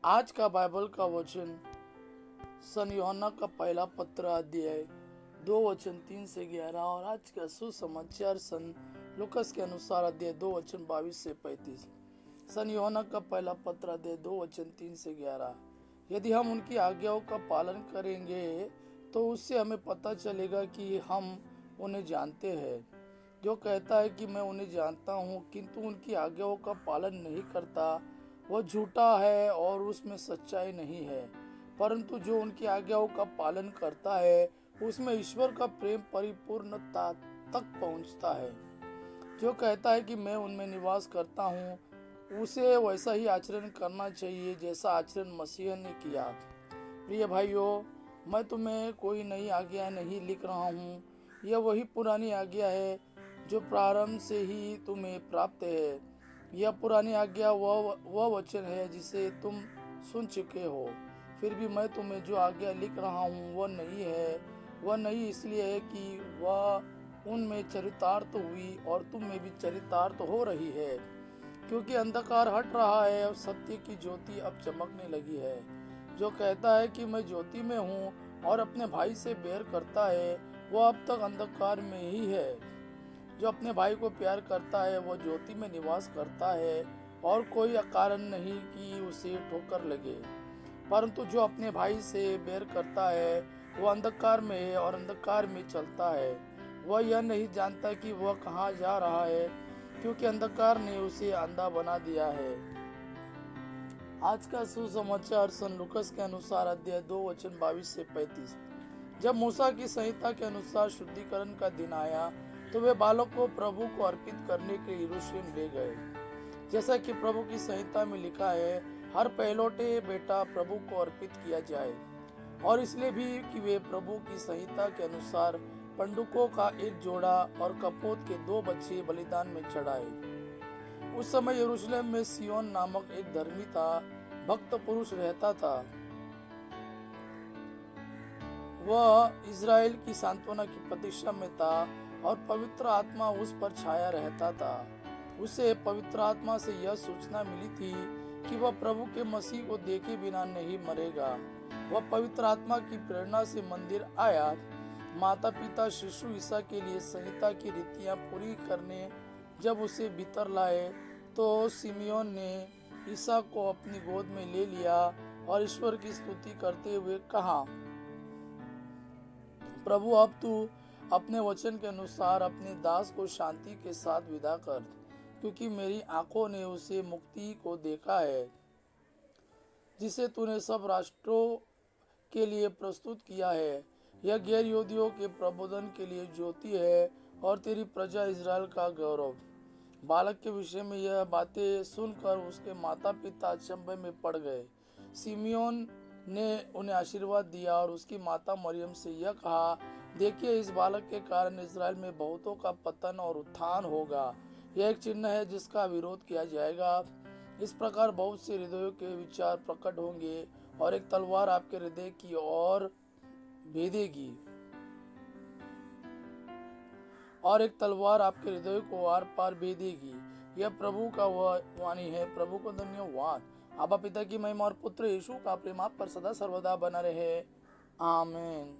आज का बाइबल का वचन सन यूहन्ना का पहला पत्र अध्याय 2 वचन 3 से 11 और आज का सुसमाचार सन लूकस के अनुसार अध्याय 2 वचन 22 से 35। सन यूहन्ना का पहला पत्र अध्याय 2 वचन 3 से 11। यदि हम उनकी आज्ञाओं का पालन करेंगे तो उससे हमें पता चलेगा कि हम उन्हें जानते हैं। जो कहता है कि मैं उन्हें जानता हूँ किंतु उनकी आज्ञाओं का पालन नहीं करता, वह झूठा है और उसमें सच्चाई नहीं है। परंतु जो उनकी आज्ञाओं का पालन करता है उसमें ईश्वर का प्रेम परिपूर्णता तक पहुँचता है। जो कहता है कि मैं उनमें निवास करता हूँ, उसे वैसा ही आचरण करना चाहिए जैसा आचरण मसीह ने किया। प्रिय भाइयों, मैं तुम्हें कोई नई आज्ञा नहीं लिख रहा हूँ, यह वही पुरानी आज्ञा है जो प्रारंभ से ही तुम्हें प्राप्त है। यह पुरानी आज्ञा वह वचन है जिसे तुम सुन चुके हो। फिर भी मैं तुम्हें जो आज्ञा लिख रहा हूँ वह नई है। वह नई इसलिए है कि वह उनमें चरितार्थ हुई और तुम में भी चरितार्थ हो रही है, क्योंकि अंधकार हट रहा है और सत्य की ज्योति अब चमकने लगी है। जो कहता है कि मैं ज्योति में हूँ और अपने भाई से बैर करता है, वह अब तक अंधकार में ही है। जो अपने भाई को प्यार करता है वह ज्योति में निवास करता है और कोई कारण नहीं कि उसे ठोकर लगे। परंतु जो अपने भाई से बैर करता है वह अंधकार में है और अंधकार में चलता है। वह यह नहीं जानता कि वह कहाँ जा रहा है, क्योंकि अंधकार ने उसे अंधा बना दिया है। आज का सुसमाचार सन लूकस के अनुसार अध्याय 2 वचन 22 से 35। जब मूसा की संहिता के अनुसार शुद्धिकरण का दिन आया तो वे बालक को प्रभु को अर्पित करने के लिए यरूशलेम ले गए। जैसा कि प्रभु की संहिता में लिखा है, हर पहलौठे बेटा प्रभु को अर्पित किया जाए, और इसलिए भी कि वे प्रभु की संहिता के अनुसार पंडुकों का एक जोड़ा और कपोत के 2 बच्चे बलिदान में चढ़ाए। उस समय यरूशलेम में सियोन नामक एक धर्मी था, भक्त पुरुष रहता था। वह इज़राइल की सांत्वना की प्रतीक्षा में था और पवित्र आत्मा उस पर छाया रहता था। उसे पवित्र आत्मा से यह सूचना मिली थी कि वह प्रभु के मसीह को देखे बिना नहीं मरेगा। वह पवित्र आत्मा की प्रेरणा से मंदिर आया। माता पिता शिशु ईसा के लिए संहिता की रीतियां पूरी करने जब उसे भीतर लाए तो सिमियोन ने ईसा को अपनी गोद में ले लिया और ईश्वर की स्तुति करते हुए कहा, प्रभु अब तू अपने वचन के अनुसार अपने दास को शांति के साथ विदा कर, क्योंकि मेरी आंखों ने उसे मुक्ति को देखा है जिसे तूने सब राष्ट्रों के लिए प्रस्तुत किया है। यह गैर यहूदियों के प्रबोधन के लिए ज्योति है और तेरी प्रजा इज़राइल का गौरव। बालक के विषय में यह बातें सुनकर उसके माता पिता अचंभे में पड़ गए। सिमियोन ने उन्हें आशीर्वाद दिया और उसकी माता मरियम से यह कहा, देखिए, इस बालक के कारण इज़राइल में बहुतों का पतन और उत्थान होगा। यह एक चिन्ह है जिसका विरोध किया जाएगा। इस प्रकार बहुत से हृदयों के विचार प्रकट होंगे और एक तलवार आपके हृदय की ओर भेदेगी और एक तलवार आपके हृदय को आर पार भेदेगी। यह प्रभु का वाणी है। प्रभु को धन्यवाद। आबा पिता की महिमा और पुत्र यीशु का प्रेम आप पर सदा सर्वदा बना रहे। आमीन।